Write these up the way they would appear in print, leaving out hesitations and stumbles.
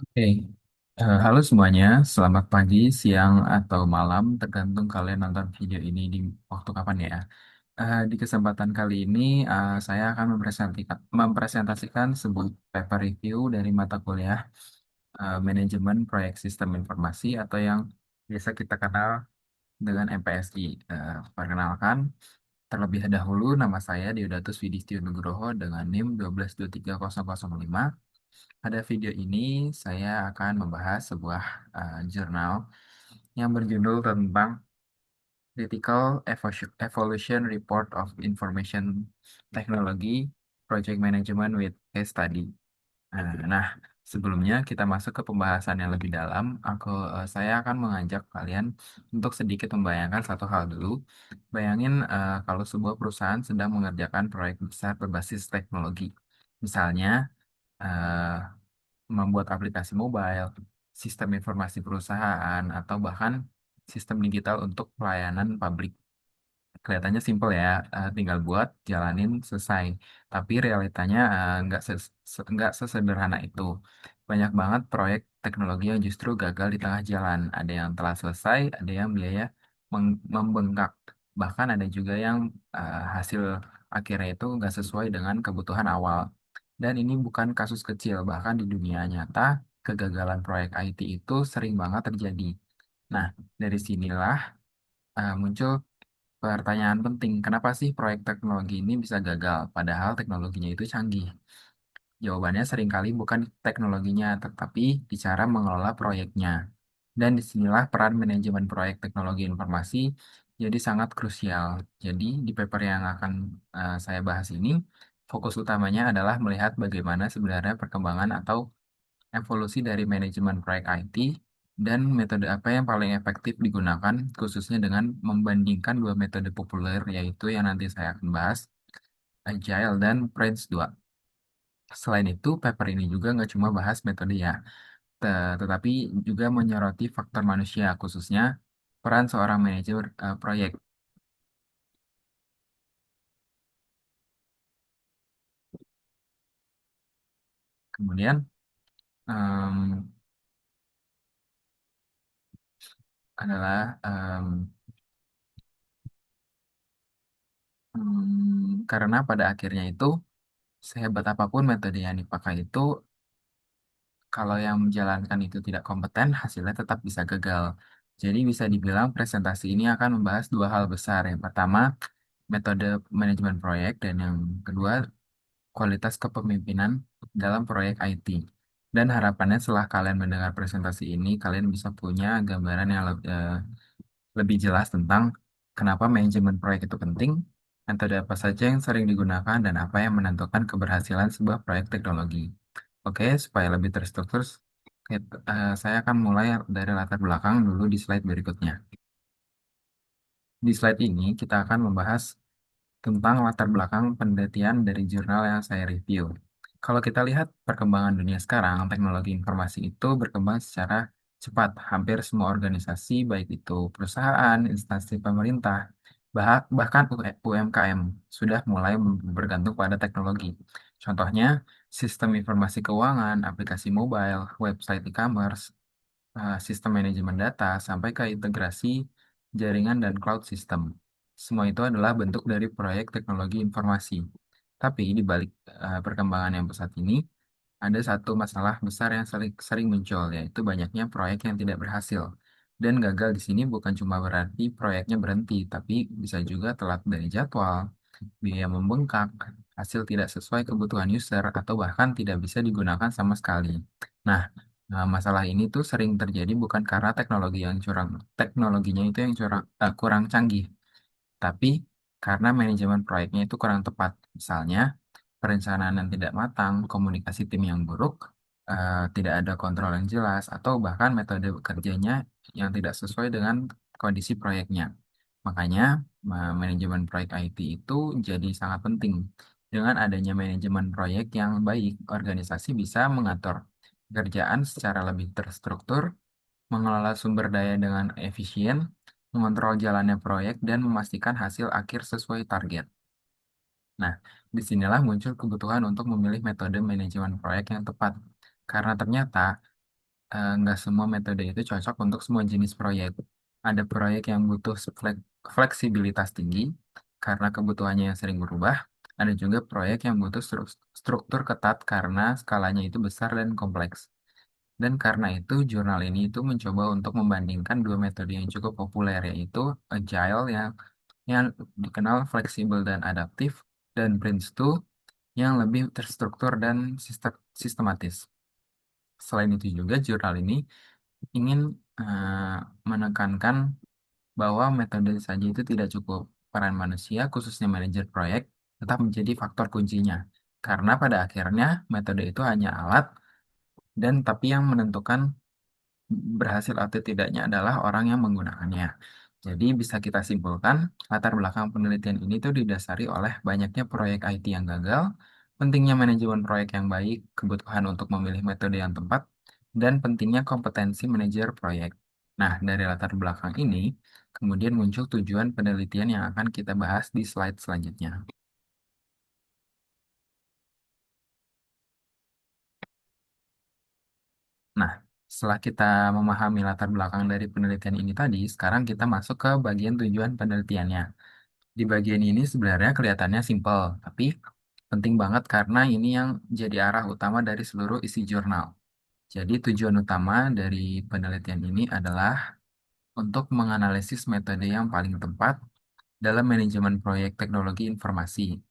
Oke, halo semuanya, selamat pagi, siang, atau malam, tergantung kalian nonton video ini di waktu kapan ya. Di kesempatan kali ini, saya akan mempresentasikan sebuah paper review dari mata kuliah Manajemen Proyek Sistem Informasi atau yang biasa kita kenal dengan MPSI. Perkenalkan, terlebih dahulu nama saya Deodatus Widistio Nugroho dengan NIM 1223005. Pada video ini, saya akan membahas sebuah jurnal yang berjudul tentang Critical Evolution Report of Information Technology Project Management with Case Study. Nah, sebelumnya kita masuk ke pembahasan yang lebih dalam, saya akan mengajak kalian untuk sedikit membayangkan satu hal dulu. Bayangin kalau sebuah perusahaan sedang mengerjakan proyek besar berbasis teknologi. Misalnya, eh, membuat aplikasi mobile, sistem informasi perusahaan, atau bahkan sistem digital untuk pelayanan publik. Kelihatannya simpel ya, tinggal buat, jalanin, selesai. Tapi realitanya nggak sesederhana itu. Banyak banget proyek teknologi yang justru gagal di tengah jalan. Ada yang telah selesai, ada yang biaya membengkak. Bahkan ada juga yang hasil akhirnya itu nggak sesuai dengan kebutuhan awal. Dan ini bukan kasus kecil, bahkan di dunia nyata, kegagalan proyek IT itu sering banget terjadi. Nah, dari sinilah muncul pertanyaan penting, kenapa sih proyek teknologi ini bisa gagal, padahal teknologinya itu canggih? Jawabannya seringkali bukan teknologinya, tetapi di cara mengelola proyeknya. Dan disinilah peran manajemen proyek teknologi informasi jadi sangat krusial. Jadi di paper yang akan saya bahas ini, fokus utamanya adalah melihat bagaimana sebenarnya perkembangan atau evolusi dari manajemen proyek IT dan metode apa yang paling efektif digunakan khususnya dengan membandingkan dua metode populer yaitu yang nanti saya akan bahas, Agile dan Prince 2. Selain itu, paper ini juga nggak cuma bahas metode ya, tetapi juga menyoroti faktor manusia khususnya peran seorang manajer proyek. Kemudian em, adalah karena pada akhirnya itu sehebat apapun metode yang dipakai itu, kalau yang menjalankan itu tidak kompeten, hasilnya tetap bisa gagal. Jadi bisa dibilang presentasi ini akan membahas dua hal besar. Yang pertama, metode manajemen proyek, dan yang kedua, kualitas kepemimpinan dalam proyek IT. Dan harapannya setelah kalian mendengar presentasi ini, kalian bisa punya gambaran yang lebih jelas tentang kenapa manajemen proyek itu penting, metode apa saja yang sering digunakan, dan apa yang menentukan keberhasilan sebuah proyek teknologi. Oke, supaya lebih terstruktur, saya akan mulai dari latar belakang dulu di slide berikutnya. Di slide ini, kita akan membahas tentang latar belakang penelitian dari jurnal yang saya review. Kalau kita lihat perkembangan dunia sekarang, teknologi informasi itu berkembang secara cepat. Hampir semua organisasi, baik itu perusahaan, instansi pemerintah, bahkan UMKM, sudah mulai bergantung pada teknologi. Contohnya, sistem informasi keuangan, aplikasi mobile, website e-commerce, sistem manajemen data, sampai ke integrasi jaringan dan cloud system. Semua itu adalah bentuk dari proyek teknologi informasi. Tapi di balik perkembangan yang pesat ini, ada satu masalah besar yang sering muncul, yaitu banyaknya proyek yang tidak berhasil. Dan gagal di sini bukan cuma berarti proyeknya berhenti, tapi bisa juga telat dari jadwal, biaya membengkak, hasil tidak sesuai kebutuhan user, atau bahkan tidak bisa digunakan sama sekali. Nah, masalah ini tuh sering terjadi bukan karena teknologinya itu yang kurang canggih, tapi karena manajemen proyeknya itu kurang tepat. Misalnya, perencanaan yang tidak matang, komunikasi tim yang buruk, tidak ada kontrol yang jelas, atau bahkan metode kerjanya yang tidak sesuai dengan kondisi proyeknya. Makanya, manajemen proyek IT itu jadi sangat penting. Dengan adanya manajemen proyek yang baik, organisasi bisa mengatur pekerjaan secara lebih terstruktur, mengelola sumber daya dengan efisien, mengontrol jalannya proyek, dan memastikan hasil akhir sesuai target. Nah, disinilah muncul kebutuhan untuk memilih metode manajemen proyek yang tepat. Karena ternyata nggak semua metode itu cocok untuk semua jenis proyek. Ada proyek yang butuh fleksibilitas tinggi karena kebutuhannya yang sering berubah. Ada juga proyek yang butuh struktur ketat karena skalanya itu besar dan kompleks. Dan karena itu, jurnal ini itu mencoba untuk membandingkan dua metode yang cukup populer, yaitu Agile yang dikenal fleksibel dan adaptif, dan Prince2 yang lebih terstruktur dan sistematis. Selain itu juga, jurnal ini ingin menekankan bahwa metode saja itu tidak cukup. Peran manusia, khususnya manajer proyek, tetap menjadi faktor kuncinya. Karena pada akhirnya metode itu hanya alat dan tapi yang menentukan berhasil atau tidaknya adalah orang yang menggunakannya. Jadi bisa kita simpulkan, latar belakang penelitian ini tuh didasari oleh banyaknya proyek IT yang gagal, pentingnya manajemen proyek yang baik, kebutuhan untuk memilih metode yang tepat, dan pentingnya kompetensi manajer proyek. Nah, dari latar belakang ini, kemudian muncul tujuan penelitian yang akan kita bahas di slide selanjutnya. Nah, setelah kita memahami latar belakang dari penelitian ini tadi, sekarang kita masuk ke bagian tujuan penelitiannya. Di bagian ini sebenarnya kelihatannya simpel, tapi penting banget karena ini yang jadi arah utama dari seluruh isi jurnal. Jadi tujuan utama dari penelitian ini adalah untuk menganalisis metode yang paling tepat dalam manajemen proyek teknologi informasi.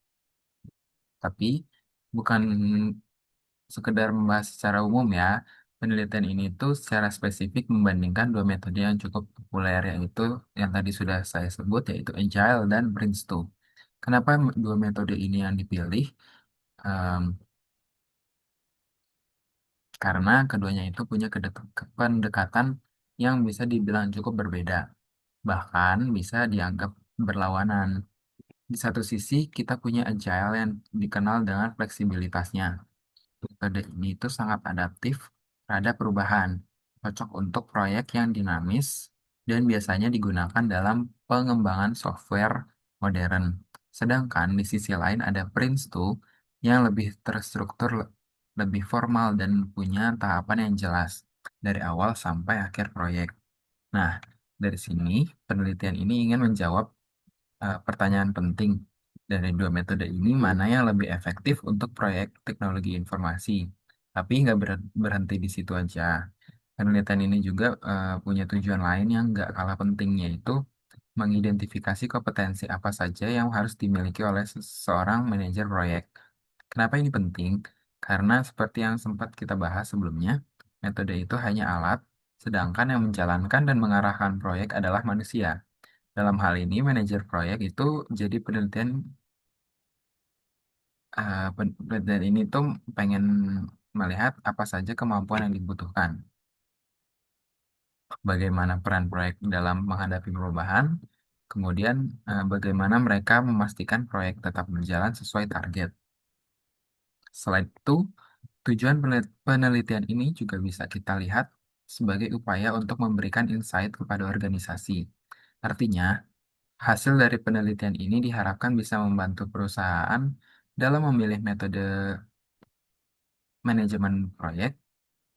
Tapi bukan sekedar membahas secara umum ya. Penelitian ini tuh secara spesifik membandingkan dua metode yang cukup populer, yaitu yang tadi sudah saya sebut, yaitu Agile dan Prince2. Kenapa dua metode ini yang dipilih? Em, karena keduanya itu punya pendekatan yang bisa dibilang cukup berbeda, bahkan bisa dianggap berlawanan. Di satu sisi, kita punya Agile yang dikenal dengan fleksibilitasnya. Metode ini itu sangat adaptif terhadap perubahan, cocok untuk proyek yang dinamis, dan biasanya digunakan dalam pengembangan software modern. Sedangkan di sisi lain ada Prince2 yang lebih terstruktur, lebih formal, dan punya tahapan yang jelas dari awal sampai akhir proyek. Nah, dari sini penelitian ini ingin menjawab pertanyaan penting dari dua metode ini, mana yang lebih efektif untuk proyek teknologi informasi. Tapi nggak berhenti di situ aja. Penelitian ini juga punya tujuan lain yang nggak kalah penting, yaitu mengidentifikasi kompetensi apa saja yang harus dimiliki oleh seorang manajer proyek. Kenapa ini penting? Karena seperti yang sempat kita bahas sebelumnya, metode itu hanya alat, sedangkan yang menjalankan dan mengarahkan proyek adalah manusia. Dalam hal ini, manajer proyek itu jadi penelitian ini tuh pengen melihat apa saja kemampuan yang dibutuhkan, bagaimana peran proyek dalam menghadapi perubahan, kemudian bagaimana mereka memastikan proyek tetap berjalan sesuai target. Selain itu, tujuan penelitian ini juga bisa kita lihat sebagai upaya untuk memberikan insight kepada organisasi. Artinya, hasil dari penelitian ini diharapkan bisa membantu perusahaan dalam memilih metode manajemen proyek,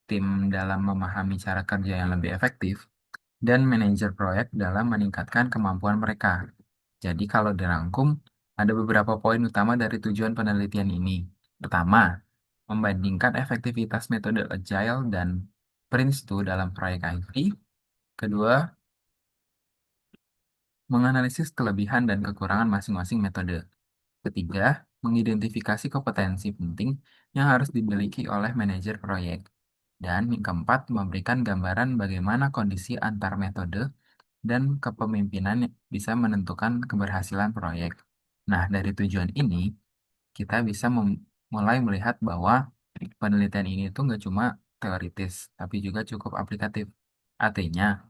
tim dalam memahami cara kerja yang lebih efektif, dan manajer proyek dalam meningkatkan kemampuan mereka. Jadi kalau dirangkum, ada beberapa poin utama dari tujuan penelitian ini. Pertama, membandingkan efektivitas metode Agile dan Prince2 dalam proyek IT. Kedua, menganalisis kelebihan dan kekurangan masing-masing metode. Ketiga, mengidentifikasi kompetensi penting yang harus dimiliki oleh manajer proyek. Dan yang keempat, memberikan gambaran bagaimana kondisi antar metode dan kepemimpinan bisa menentukan keberhasilan proyek. Nah, dari tujuan ini, kita bisa mulai melihat bahwa penelitian ini tuh nggak cuma teoritis, tapi juga cukup aplikatif. Artinya,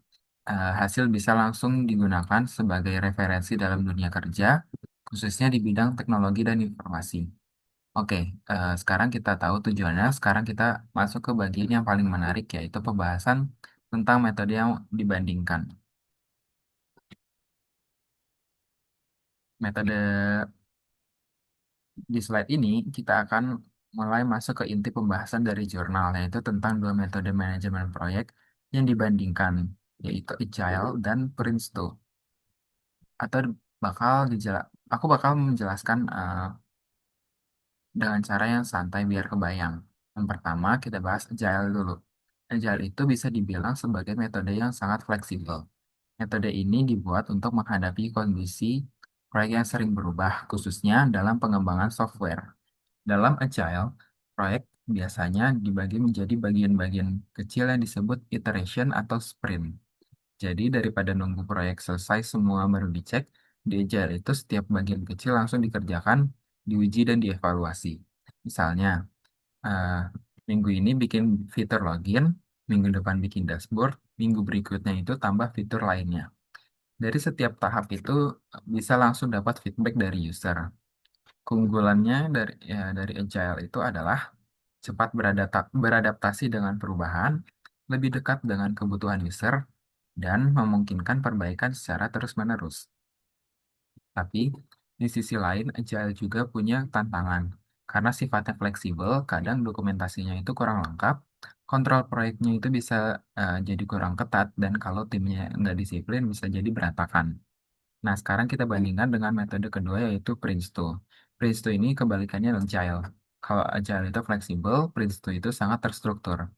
hasil bisa langsung digunakan sebagai referensi dalam dunia kerja, khususnya di bidang teknologi dan informasi. Oke, sekarang kita tahu tujuannya. Sekarang kita masuk ke bagian yang paling menarik, yaitu pembahasan tentang metode yang dibandingkan. Metode di slide ini kita akan mulai masuk ke inti pembahasan dari jurnal, yaitu tentang dua metode manajemen proyek yang dibandingkan, yaitu Agile dan Prince2. Atau aku bakal menjelaskan dengan cara yang santai biar kebayang. Yang pertama, kita bahas Agile dulu. Agile itu bisa dibilang sebagai metode yang sangat fleksibel. Metode ini dibuat untuk menghadapi kondisi proyek yang sering berubah, khususnya dalam pengembangan software. Dalam Agile, proyek biasanya dibagi menjadi bagian-bagian kecil yang disebut iteration atau sprint. Jadi daripada nunggu proyek selesai semua baru dicek, di Agile itu setiap bagian kecil langsung dikerjakan, diuji dan dievaluasi. Misalnya, eh, minggu ini bikin fitur login, minggu depan bikin dashboard, minggu berikutnya itu tambah fitur lainnya. Dari setiap tahap itu bisa langsung dapat feedback dari user. Keunggulannya dari Agile itu adalah cepat beradaptasi dengan perubahan, lebih dekat dengan kebutuhan user, dan memungkinkan perbaikan secara terus-menerus. Tapi di sisi lain, Agile juga punya tantangan. Karena sifatnya fleksibel, kadang dokumentasinya itu kurang lengkap, kontrol proyeknya itu bisa jadi kurang ketat, dan kalau timnya nggak disiplin bisa jadi berantakan. Nah, sekarang kita bandingkan dengan metode kedua yaitu Prince2. Prince2 ini kebalikannya Agile. Kalau Agile itu fleksibel, Prince2 itu sangat terstruktur.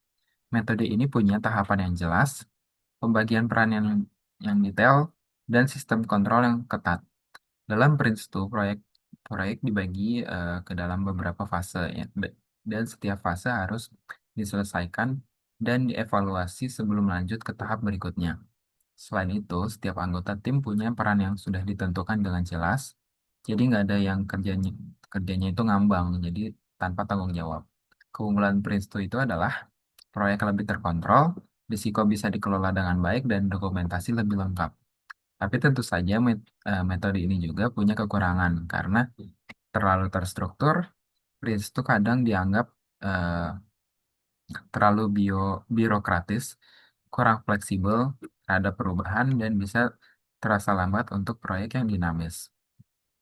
Metode ini punya tahapan yang jelas, pembagian peran yang detail, dan sistem kontrol yang ketat. Dalam Prince2, proyek dibagi ke dalam beberapa fase, ya, dan setiap fase harus diselesaikan dan dievaluasi sebelum lanjut ke tahap berikutnya. Selain itu, setiap anggota tim punya peran yang sudah ditentukan dengan jelas, jadi nggak ada yang kerjanya itu ngambang, jadi tanpa tanggung jawab. Keunggulan Prince2 itu adalah proyek lebih terkontrol, risiko bisa dikelola dengan baik, dan dokumentasi lebih lengkap. Tapi tentu saja metode ini juga punya kekurangan, karena terlalu terstruktur, Prince2 kadang dianggap eh, terlalu birokratis, kurang fleksibel terhadap perubahan, dan bisa terasa lambat untuk proyek yang dinamis.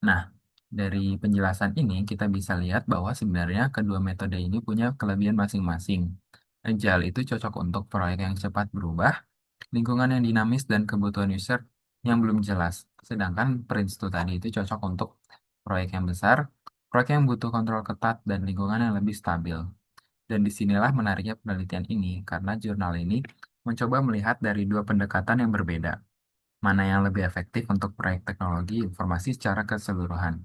Nah, dari penjelasan ini kita bisa lihat bahwa sebenarnya kedua metode ini punya kelebihan masing-masing. Agile itu cocok untuk proyek yang cepat berubah, lingkungan yang dinamis, dan kebutuhan user yang belum jelas. Sedangkan Prince2 tadi itu cocok untuk proyek yang besar, proyek yang butuh kontrol ketat, dan lingkungan yang lebih stabil. Dan disinilah menariknya penelitian ini, karena jurnal ini mencoba melihat dari dua pendekatan yang berbeda, mana yang lebih efektif untuk proyek teknologi informasi secara keseluruhan.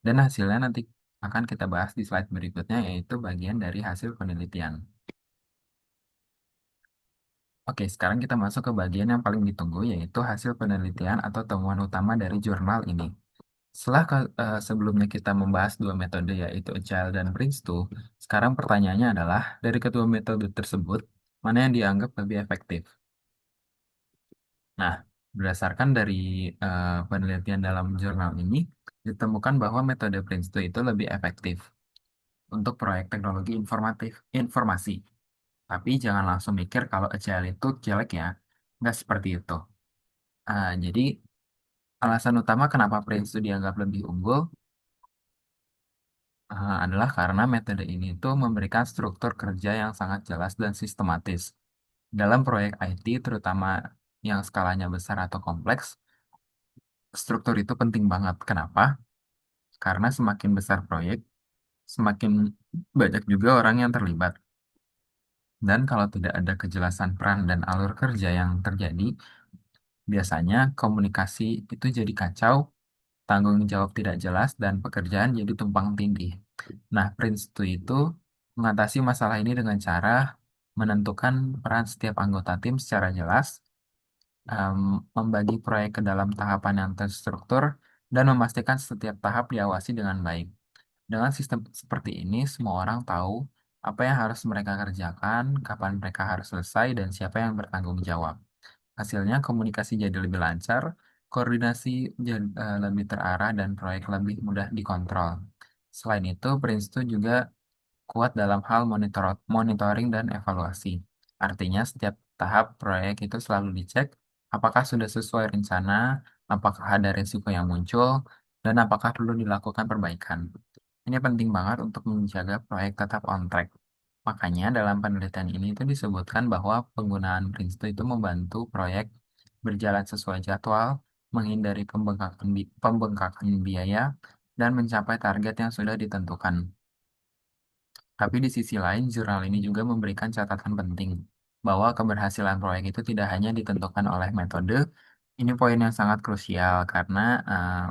Dan hasilnya nanti akan kita bahas di slide berikutnya, yaitu bagian dari hasil penelitian. Oke, sekarang kita masuk ke bagian yang paling ditunggu, yaitu hasil penelitian atau temuan utama dari jurnal ini. Sebelumnya kita membahas dua metode, yaitu Agile dan Prince2, sekarang pertanyaannya adalah, dari kedua metode tersebut, mana yang dianggap lebih efektif? Nah, berdasarkan dari penelitian dalam jurnal ini, ditemukan bahwa metode Prince2 itu lebih efektif untuk proyek teknologi informasi. Tapi jangan langsung mikir kalau Agile itu jelek ya. Nggak seperti itu. Jadi alasan utama kenapa Prince itu dianggap lebih unggul adalah karena metode ini tuh memberikan struktur kerja yang sangat jelas dan sistematis. Dalam proyek IT, terutama yang skalanya besar atau kompleks, struktur itu penting banget. Kenapa? Karena semakin besar proyek, semakin banyak juga orang yang terlibat. Dan kalau tidak ada kejelasan peran dan alur kerja yang terjadi, biasanya komunikasi itu jadi kacau, tanggung jawab tidak jelas, dan pekerjaan jadi tumpang tindih. Nah, Prince2 itu mengatasi masalah ini dengan cara menentukan peran setiap anggota tim secara jelas, em, membagi proyek ke dalam tahapan yang terstruktur, dan memastikan setiap tahap diawasi dengan baik. Dengan sistem seperti ini, semua orang tahu apa yang harus mereka kerjakan, kapan mereka harus selesai, dan siapa yang bertanggung jawab. Hasilnya komunikasi jadi lebih lancar, koordinasi lebih terarah, dan proyek lebih mudah dikontrol. Selain itu, Prince2 juga kuat dalam hal monitoring dan evaluasi. Artinya, setiap tahap proyek itu selalu dicek apakah sudah sesuai rencana, apakah ada risiko yang muncul, dan apakah perlu dilakukan perbaikan. Ini penting banget untuk menjaga proyek tetap on track. Makanya dalam penelitian ini itu disebutkan bahwa penggunaan Prince2 itu membantu proyek berjalan sesuai jadwal, menghindari pembengkakan biaya, dan mencapai target yang sudah ditentukan. Tapi di sisi lain, jurnal ini juga memberikan catatan penting bahwa keberhasilan proyek itu tidak hanya ditentukan oleh metode. Ini poin yang sangat krusial karena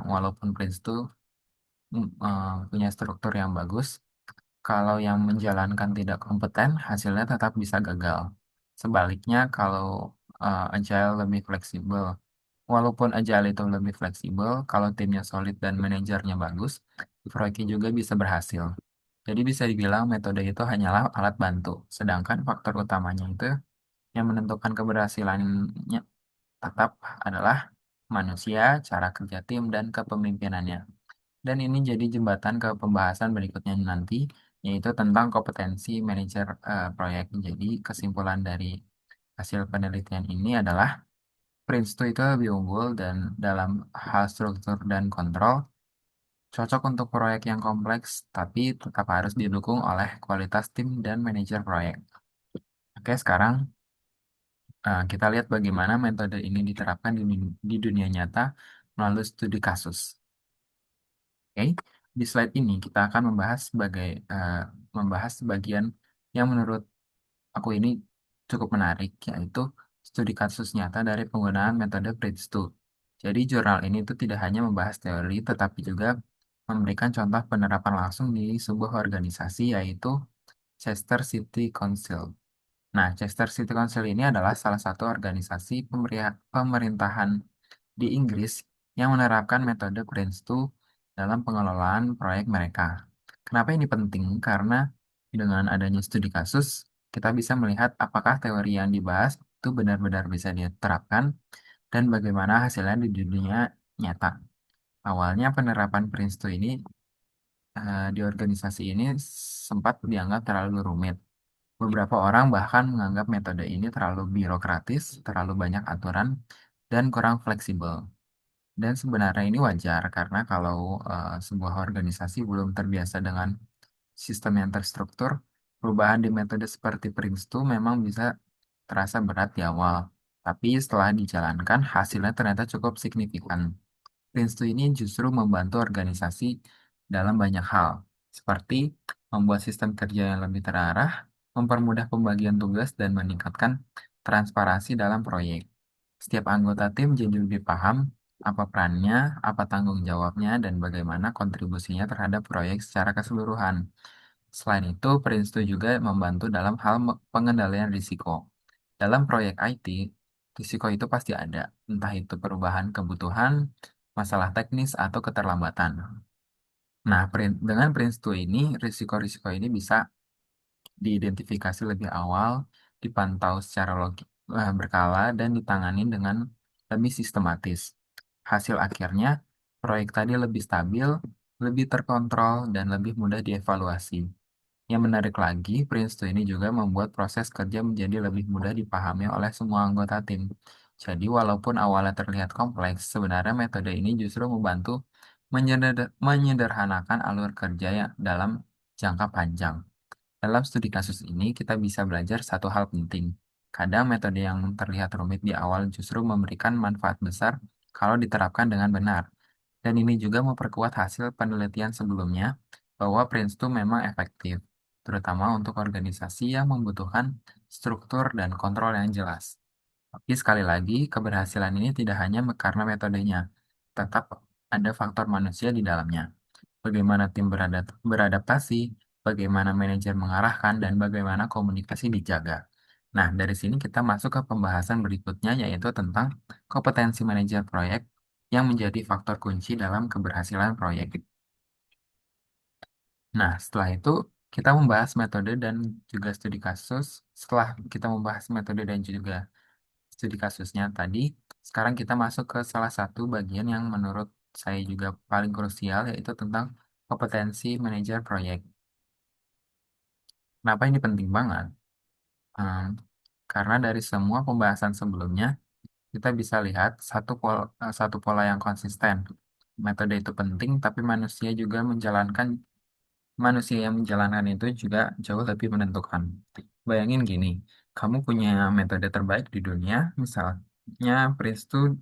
walaupun Prince2 punya struktur yang bagus, kalau yang menjalankan tidak kompeten, hasilnya tetap bisa gagal. Sebaliknya, kalau Agile lebih fleksibel, walaupun Agile itu lebih fleksibel, kalau timnya solid dan manajernya bagus, proyeknya juga bisa berhasil. Jadi bisa dibilang metode itu hanyalah alat bantu, sedangkan faktor utamanya itu yang menentukan keberhasilannya tetap adalah manusia, cara kerja tim, dan kepemimpinannya. Dan ini jadi jembatan ke pembahasan berikutnya nanti, yaitu tentang kompetensi manajer proyek. Jadi kesimpulan dari hasil penelitian ini adalah Prince2 itu lebih unggul dan dalam hal struktur dan kontrol, cocok untuk proyek yang kompleks, tapi tetap harus didukung oleh kualitas tim dan manajer proyek. Oke, sekarang kita lihat bagaimana metode ini diterapkan di dunia nyata melalui studi kasus. Oke, di slide ini kita akan membahas bagian yang menurut aku ini cukup menarik, yaitu studi kasus nyata dari penggunaan metode PRINCE2. Jadi jurnal ini itu tidak hanya membahas teori, tetapi juga memberikan contoh penerapan langsung di sebuah organisasi, yaitu Chester City Council. Nah, Chester City Council ini adalah salah satu organisasi pemerintahan di Inggris yang menerapkan metode PRINCE2 dalam pengelolaan proyek mereka. Kenapa ini penting? Karena dengan adanya studi kasus, kita bisa melihat apakah teori yang dibahas itu benar-benar bisa diterapkan dan bagaimana hasilnya di dunia nyata. Awalnya penerapan PRINCE2 ini di organisasi ini sempat dianggap terlalu rumit. Beberapa orang bahkan menganggap metode ini terlalu birokratis, terlalu banyak aturan, dan kurang fleksibel. Dan sebenarnya ini wajar karena kalau sebuah organisasi belum terbiasa dengan sistem yang terstruktur, perubahan di metode seperti Prince2 memang bisa terasa berat di awal. Tapi setelah dijalankan, hasilnya ternyata cukup signifikan. Prince2 ini justru membantu organisasi dalam banyak hal, seperti membuat sistem kerja yang lebih terarah, mempermudah pembagian tugas, dan meningkatkan transparansi dalam proyek. Setiap anggota tim jadi lebih paham apa perannya, apa tanggung jawabnya, dan bagaimana kontribusinya terhadap proyek secara keseluruhan. Selain itu, Prince2 juga membantu dalam hal pengendalian risiko. Dalam proyek IT, risiko itu pasti ada, entah itu perubahan kebutuhan, masalah teknis, atau keterlambatan. Nah, dengan Prince2 ini, risiko-risiko ini bisa diidentifikasi lebih awal, dipantau secara berkala, dan ditangani dengan lebih sistematis. Hasil akhirnya, proyek tadi lebih stabil, lebih terkontrol, dan lebih mudah dievaluasi. Yang menarik lagi, Prince2 ini juga membuat proses kerja menjadi lebih mudah dipahami oleh semua anggota tim. Jadi, walaupun awalnya terlihat kompleks, sebenarnya metode ini justru membantu menyederhanakan alur kerja yang dalam jangka panjang. Dalam studi kasus ini, kita bisa belajar satu hal penting. Kadang metode yang terlihat rumit di awal justru memberikan manfaat besar kalau diterapkan dengan benar. Dan ini juga memperkuat hasil penelitian sebelumnya bahwa Prince2 memang efektif, terutama untuk organisasi yang membutuhkan struktur dan kontrol yang jelas. Tapi sekali lagi, keberhasilan ini tidak hanya karena metodenya, tetap ada faktor manusia di dalamnya. Bagaimana tim beradaptasi, bagaimana manajer mengarahkan, dan bagaimana komunikasi dijaga. Nah, dari sini kita masuk ke pembahasan berikutnya, yaitu tentang kompetensi manajer proyek yang menjadi faktor kunci dalam keberhasilan proyek. Nah, setelah itu kita membahas metode dan juga studi kasus. Setelah kita membahas metode dan juga studi kasusnya tadi, sekarang kita masuk ke salah satu bagian yang menurut saya juga paling krusial, yaitu tentang kompetensi manajer proyek. Kenapa ini penting banget? Hmm, karena dari semua pembahasan sebelumnya, kita bisa lihat satu pola yang konsisten. Metode itu penting, tapi manusia juga menjalankan manusia yang menjalankan itu juga jauh lebih menentukan. Bayangin gini, kamu punya metode terbaik di dunia, misalnya Prince itu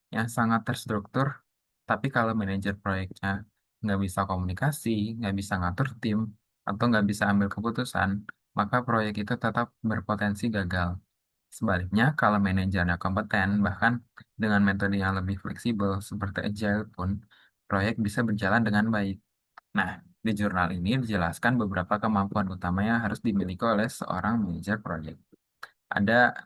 yang sangat terstruktur, tapi kalau manajer proyeknya nggak bisa komunikasi, nggak bisa ngatur tim, atau nggak bisa ambil keputusan, maka proyek itu tetap berpotensi gagal. Sebaliknya, kalau manajernya kompeten, bahkan dengan metode yang lebih fleksibel seperti Agile pun, proyek bisa berjalan dengan baik. Nah, di jurnal ini dijelaskan beberapa kemampuan utama yang harus dimiliki oleh seorang manajer proyek. Ada,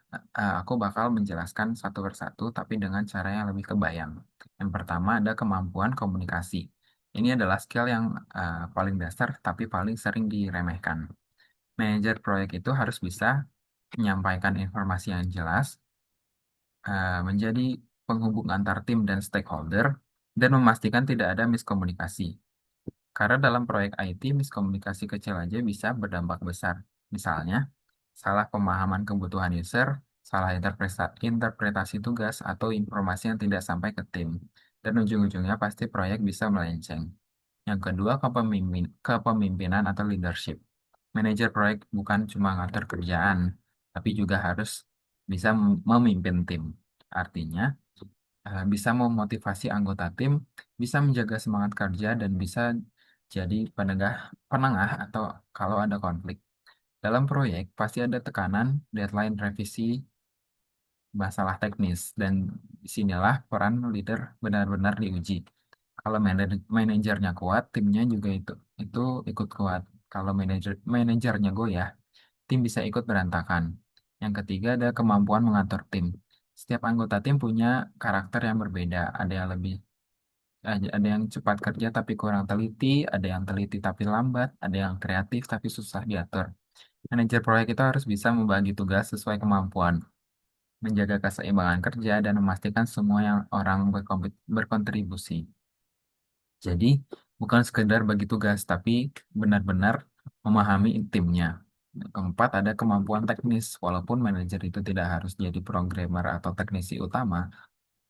aku bakal menjelaskan satu persatu, tapi dengan cara yang lebih kebayang. Yang pertama ada kemampuan komunikasi. Ini adalah skill yang paling dasar, tapi paling sering diremehkan. Manajer proyek itu harus bisa menyampaikan informasi yang jelas, menjadi penghubung antar tim dan stakeholder, dan memastikan tidak ada miskomunikasi. Karena dalam proyek IT, miskomunikasi kecil aja bisa berdampak besar. Misalnya, salah pemahaman kebutuhan user, salah interpretasi tugas, atau informasi yang tidak sampai ke tim. Dan ujung-ujungnya pasti proyek bisa melenceng. Yang kedua, kepemimpinan atau leadership. Manajer proyek bukan cuma ngatur kerjaan, tapi juga harus bisa memimpin tim. Artinya, bisa memotivasi anggota tim, bisa menjaga semangat kerja, dan bisa jadi penengah atau kalau ada konflik. Dalam proyek, pasti ada tekanan, deadline revisi, masalah teknis, dan disinilah peran leader benar-benar diuji. Kalau manajernya kuat, timnya juga itu ikut kuat. Kalau manajernya goyah, tim bisa ikut berantakan. Yang ketiga ada kemampuan mengatur tim. Setiap anggota tim punya karakter yang berbeda. Ada yang cepat kerja tapi kurang teliti, ada yang teliti tapi lambat, ada yang kreatif tapi susah diatur. Manajer proyek itu harus bisa membagi tugas sesuai kemampuan, menjaga keseimbangan kerja, dan memastikan semua yang orang berkontribusi. Jadi, bukan sekedar bagi tugas, tapi benar-benar memahami timnya. Keempat, ada kemampuan teknis. Walaupun manajer itu tidak harus jadi programmer atau teknisi utama,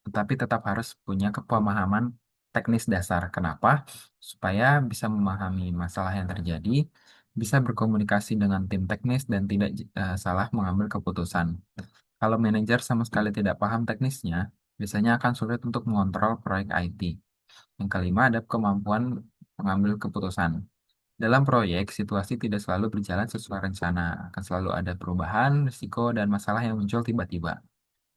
tetapi tetap harus punya pemahaman teknis dasar. Kenapa? Supaya bisa memahami masalah yang terjadi, bisa berkomunikasi dengan tim teknis, dan tidak salah mengambil keputusan. Kalau manajer sama sekali tidak paham teknisnya, biasanya akan sulit untuk mengontrol proyek IT. Yang kelima ada kemampuan mengambil keputusan. Dalam proyek, situasi tidak selalu berjalan sesuai rencana. Akan selalu ada perubahan, risiko, dan masalah yang muncul tiba-tiba.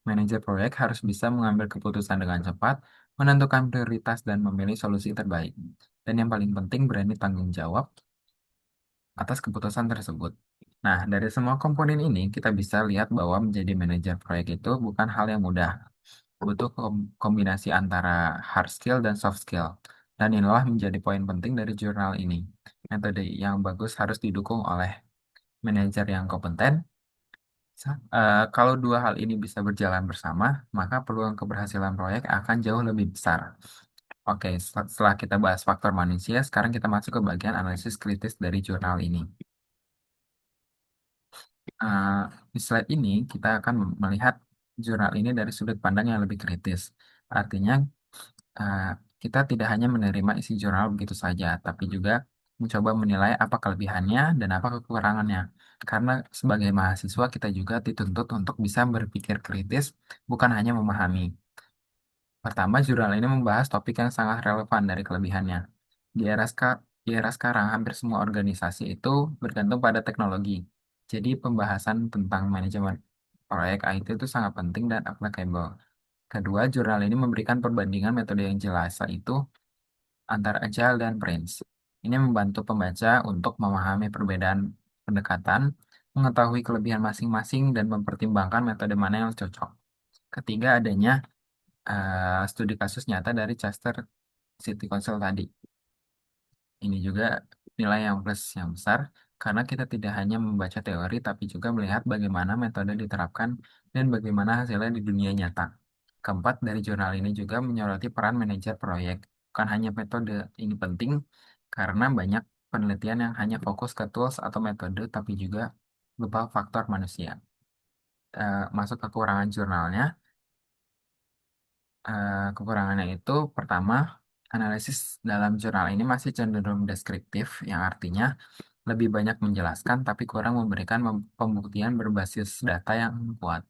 Manajer proyek harus bisa mengambil keputusan dengan cepat, menentukan prioritas, dan memilih solusi terbaik. Dan yang paling penting, berani tanggung jawab atas keputusan tersebut. Nah, dari semua komponen ini, kita bisa lihat bahwa menjadi manajer proyek itu bukan hal yang mudah. Butuh kombinasi antara hard skill dan soft skill. Dan inilah menjadi poin penting dari jurnal ini. Metode yang bagus harus didukung oleh manajer yang kompeten. Kalau dua hal ini bisa berjalan bersama, maka peluang keberhasilan proyek akan jauh lebih besar. Oke, setelah kita bahas faktor manusia, sekarang kita masuk ke bagian analisis kritis dari jurnal ini. Eh, di slide ini, kita akan melihat jurnal ini dari sudut pandang yang lebih kritis. Artinya, eh, kita tidak hanya menerima isi jurnal begitu saja, tapi juga mencoba menilai apa kelebihannya dan apa kekurangannya. Karena sebagai mahasiswa kita juga dituntut untuk bisa berpikir kritis, bukan hanya memahami. Pertama, jurnal ini membahas topik yang sangat relevan dari kelebihannya. Di era sekarang, hampir semua organisasi itu bergantung pada teknologi. Jadi, pembahasan tentang manajemen proyek IT itu sangat penting dan applicable. Kedua, jurnal ini memberikan perbandingan metode yang jelas, yaitu antara Agile dan Prince. Ini membantu pembaca untuk memahami perbedaan pendekatan, mengetahui kelebihan masing-masing, dan mempertimbangkan metode mana yang cocok. Ketiga, adanya studi kasus nyata dari Chester City Council tadi. Ini juga nilai yang plus yang besar karena kita tidak hanya membaca teori tapi juga melihat bagaimana metode diterapkan dan bagaimana hasilnya di dunia nyata. Keempat, dari jurnal ini juga menyoroti peran manajer proyek. Bukan hanya metode ini penting karena banyak penelitian yang hanya fokus ke tools atau metode tapi juga lupa faktor manusia. Masuk ke kekurangan jurnalnya. Kekurangannya itu pertama, Analisis dalam jurnal ini masih cenderung deskriptif, yang artinya lebih banyak menjelaskan tapi kurang memberikan pembuktian berbasis data yang kuat.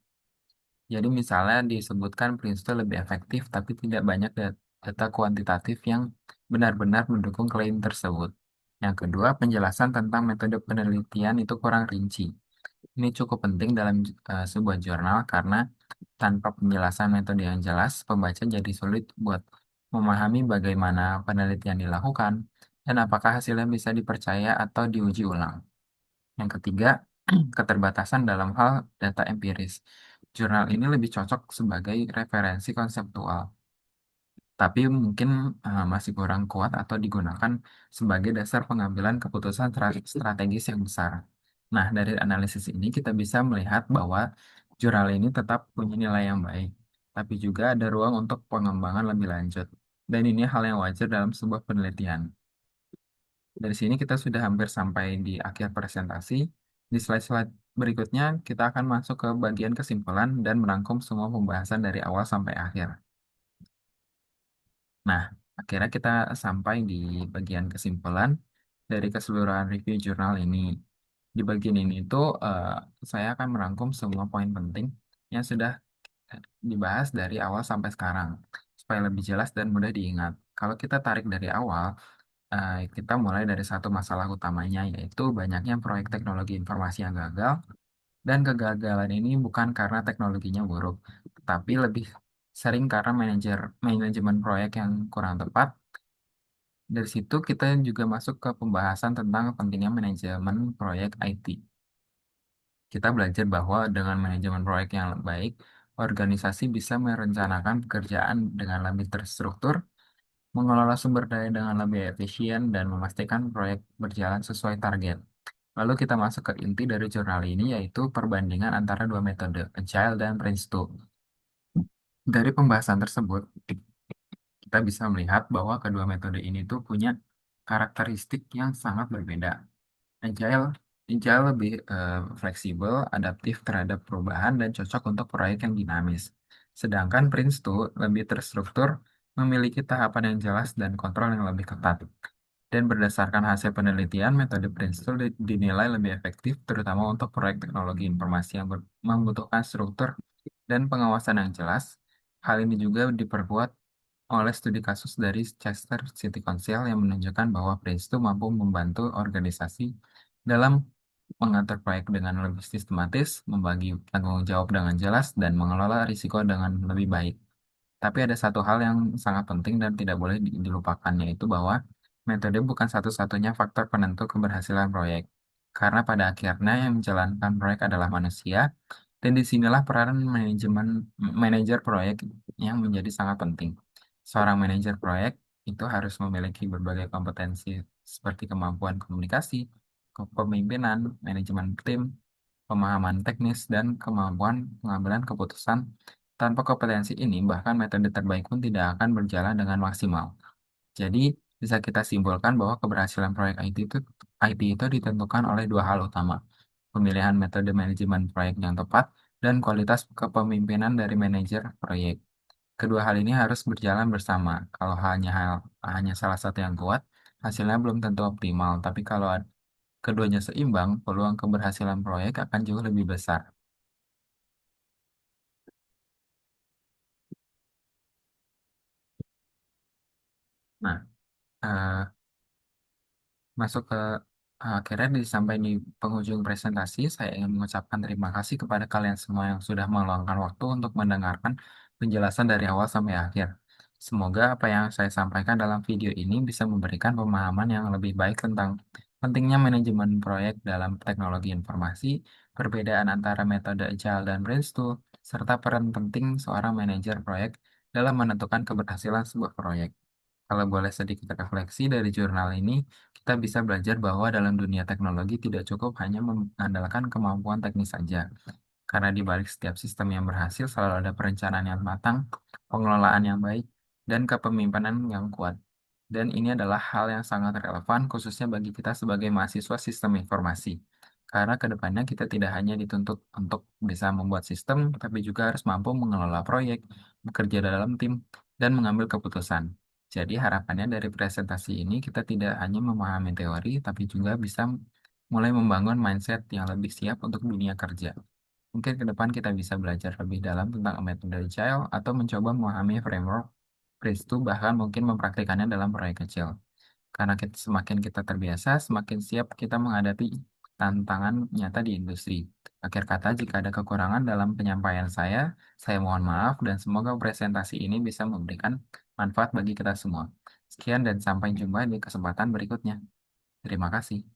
Jadi misalnya disebutkan Princeton lebih efektif, tapi tidak banyak data kuantitatif yang benar-benar mendukung klaim tersebut. Yang kedua, penjelasan tentang metode penelitian itu kurang rinci. Ini cukup penting dalam sebuah jurnal karena tanpa penjelasan metode yang jelas, pembaca jadi sulit buat memahami bagaimana penelitian dilakukan dan apakah hasilnya bisa dipercaya atau diuji ulang. Yang ketiga, keterbatasan dalam hal data empiris. Jurnal ini lebih cocok sebagai referensi konseptual, tapi mungkin masih kurang kuat atau digunakan sebagai dasar pengambilan keputusan strategis yang besar. Nah, dari analisis ini kita bisa melihat bahwa jurnal ini tetap punya nilai yang baik, tapi juga ada ruang untuk pengembangan lebih lanjut. Dan ini hal yang wajar dalam sebuah penelitian. Dari sini kita sudah hampir sampai di akhir presentasi. Di slide-slide berikutnya, kita akan masuk ke bagian kesimpulan dan merangkum semua pembahasan dari awal sampai akhir. Nah, akhirnya kita sampai di bagian kesimpulan dari keseluruhan review jurnal ini. Di bagian ini itu saya akan merangkum semua poin penting yang sudah dibahas dari awal sampai sekarang, supaya lebih jelas dan mudah diingat. Kalau kita tarik dari awal, kita mulai dari satu masalah utamanya, yaitu banyaknya proyek teknologi informasi yang gagal, dan kegagalan ini bukan karena teknologinya buruk, tapi lebih sering karena manajemen proyek yang kurang tepat. Dari situ kita juga masuk ke pembahasan tentang pentingnya manajemen proyek IT. Kita belajar bahwa dengan manajemen proyek yang baik, organisasi bisa merencanakan pekerjaan dengan lebih terstruktur, mengelola sumber daya dengan lebih efisien, dan memastikan proyek berjalan sesuai target. Lalu kita masuk ke inti dari jurnal ini, yaitu perbandingan antara dua metode, Agile dan Prince2. Dari pembahasan tersebut, kita bisa melihat bahwa kedua metode ini tuh punya karakteristik yang sangat berbeda. Agile, Agile lebih fleksibel, adaptif terhadap perubahan, dan cocok untuk proyek yang dinamis. Sedangkan Prince2 lebih terstruktur, memiliki tahapan yang jelas dan kontrol yang lebih ketat. Dan berdasarkan hasil penelitian, metode Prince2 dinilai lebih efektif, terutama untuk proyek teknologi informasi yang membutuhkan struktur dan pengawasan yang jelas. Hal ini juga diperkuat oleh studi kasus dari Chester City Council yang menunjukkan bahwa Prince2 mampu membantu organisasi dalam mengatur proyek dengan lebih sistematis, membagi tanggung jawab dengan jelas, dan mengelola risiko dengan lebih baik. Tapi ada satu hal yang sangat penting dan tidak boleh dilupakan, yaitu bahwa metode bukan satu-satunya faktor penentu keberhasilan proyek. Karena pada akhirnya yang menjalankan proyek adalah manusia, dan disinilah peranan manajer proyek yang menjadi sangat penting. Seorang manajer proyek itu harus memiliki berbagai kompetensi seperti kemampuan komunikasi, kepemimpinan, manajemen tim, pemahaman teknis, dan kemampuan pengambilan keputusan. Tanpa kompetensi ini, bahkan metode terbaik pun tidak akan berjalan dengan maksimal. Jadi, bisa kita simpulkan bahwa keberhasilan proyek IT itu ditentukan oleh dua hal utama: pemilihan metode manajemen proyek yang tepat dan kualitas kepemimpinan dari manajer proyek. Kedua hal ini harus berjalan bersama. Kalau hanya salah satu yang kuat, hasilnya belum tentu optimal. Tapi kalau keduanya seimbang, peluang keberhasilan proyek akan jauh lebih besar. Nah, eh, masuk ke akhirnya sampai di penghujung presentasi, saya ingin mengucapkan terima kasih kepada kalian semua yang sudah meluangkan waktu untuk mendengarkan penjelasan dari awal sampai akhir. Semoga apa yang saya sampaikan dalam video ini bisa memberikan pemahaman yang lebih baik tentang pentingnya manajemen proyek dalam teknologi informasi, perbedaan antara metode Agile dan Prince2, serta peran penting seorang manajer proyek dalam menentukan keberhasilan sebuah proyek. Kalau boleh sedikit refleksi dari jurnal ini, kita bisa belajar bahwa dalam dunia teknologi tidak cukup hanya mengandalkan kemampuan teknis saja. Karena di balik setiap sistem yang berhasil selalu ada perencanaan yang matang, pengelolaan yang baik, dan kepemimpinan yang kuat. Dan ini adalah hal yang sangat relevan khususnya bagi kita sebagai mahasiswa sistem informasi. Karena kedepannya kita tidak hanya dituntut untuk bisa membuat sistem, tapi juga harus mampu mengelola proyek, bekerja dalam tim, dan mengambil keputusan. Jadi harapannya dari presentasi ini kita tidak hanya memahami teori, tapi juga bisa mulai membangun mindset yang lebih siap untuk dunia kerja. Mungkin ke depan kita bisa belajar lebih dalam tentang metode agile atau mencoba memahami framework PRISP bahkan mungkin mempraktikannya dalam proyek kecil. Karena semakin kita terbiasa, semakin siap kita menghadapi tantangan nyata di industri. Akhir kata, jika ada kekurangan dalam penyampaian saya mohon maaf dan semoga presentasi ini bisa memberikan manfaat bagi kita semua. Sekian dan sampai jumpa di kesempatan berikutnya. Terima kasih.